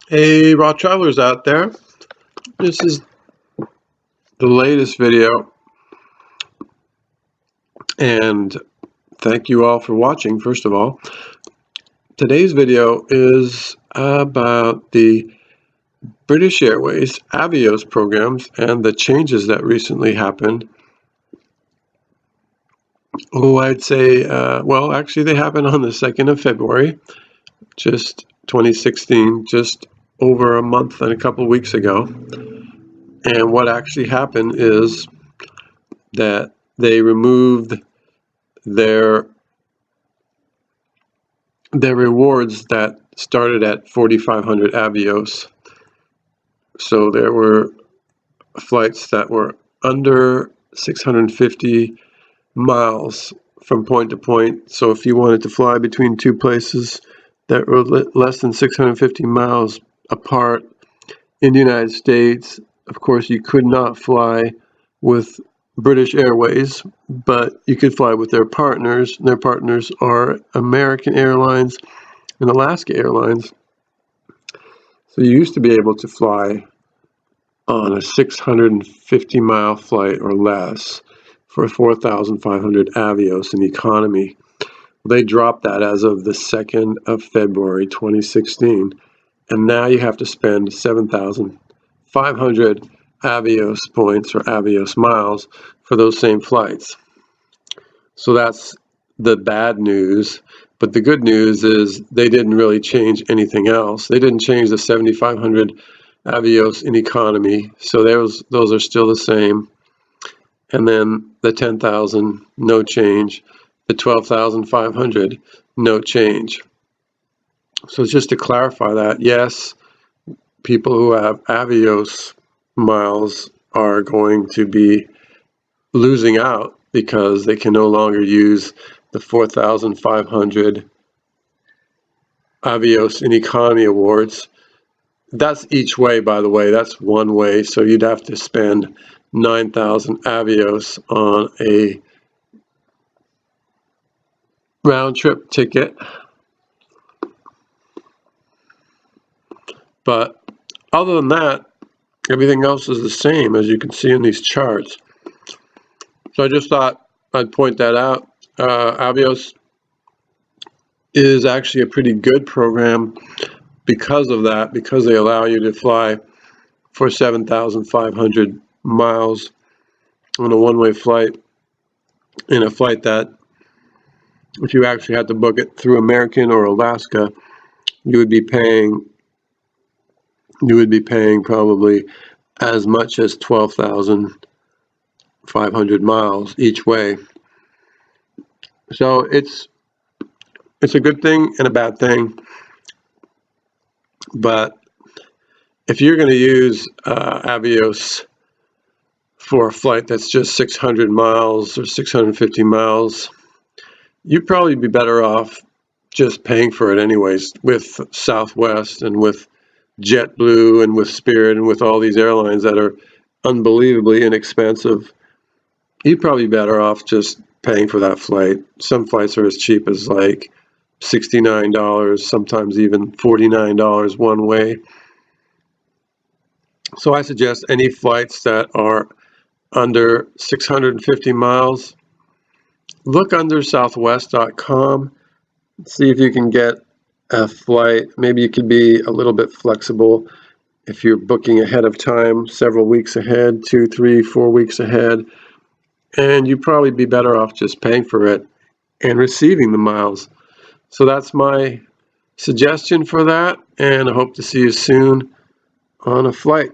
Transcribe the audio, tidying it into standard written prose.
Hey, raw travelers out there. This is the latest video, and thank you all for watching. First of all, today's video is about the British Airways Avios programs and the changes that recently happened. I'd say, well, actually, they happened on the 2nd of February, just 2016, just over a month and a couple of weeks ago. And what actually happened is that they removed their rewards that started at 4,500 Avios. So there were flights that were under 650 miles from point to point. So if you wanted to fly between two places that were less than 650 miles apart in the United States, of course, you could not fly with British Airways, but you could fly with their partners. Their partners are American Airlines and Alaska Airlines. So you used to be able to fly on a 650-mile flight or less for 4,500 Avios in economy. They dropped that as of the 2nd of February 2016, and now you have to spend 7,500 Avios points or Avios miles for those same flights. So that's the bad news. But the good news is they didn't really change anything else. They didn't change the 7,500 Avios in economy, so those are still the same. And then the 10,000, no change. The 12,500, no change. So just to clarify that, yes, people who have Avios miles are going to be losing out because they can no longer use the 4,500 Avios in economy awards. That's each way, by the way. That's one way. So you'd have to spend 9,000 Avios on a round-trip ticket. But other than that, everything else is the same, as you can see in these charts. So I just thought I'd point that out. Avios is actually a pretty good program because of that, because they allow you to fly for 7,500 miles on a one-way flight, in a flight that, if you actually had to book it through American or Alaska, you would be paying probably as much as 12,500 miles each way. So it's a good thing and a bad thing. But if you're going to use Avios for a flight that's just 600 miles or 650 miles, you'd probably be better off just paying for it anyways with Southwest and with JetBlue and with Spirit and with all these airlines that are unbelievably inexpensive. You'd probably be better off just paying for that flight. Some flights are as cheap as like $69, sometimes even $49 one way. So I suggest any flights that are under 650 miles, look under southwest.com, see if you can get a flight. Maybe you could be a little bit flexible if you're booking ahead of time, several weeks ahead, 2, 3, 4 weeks ahead, and you'd probably be better off just paying for it and receiving the miles. So that's my suggestion for that, and I hope to see you soon on a flight.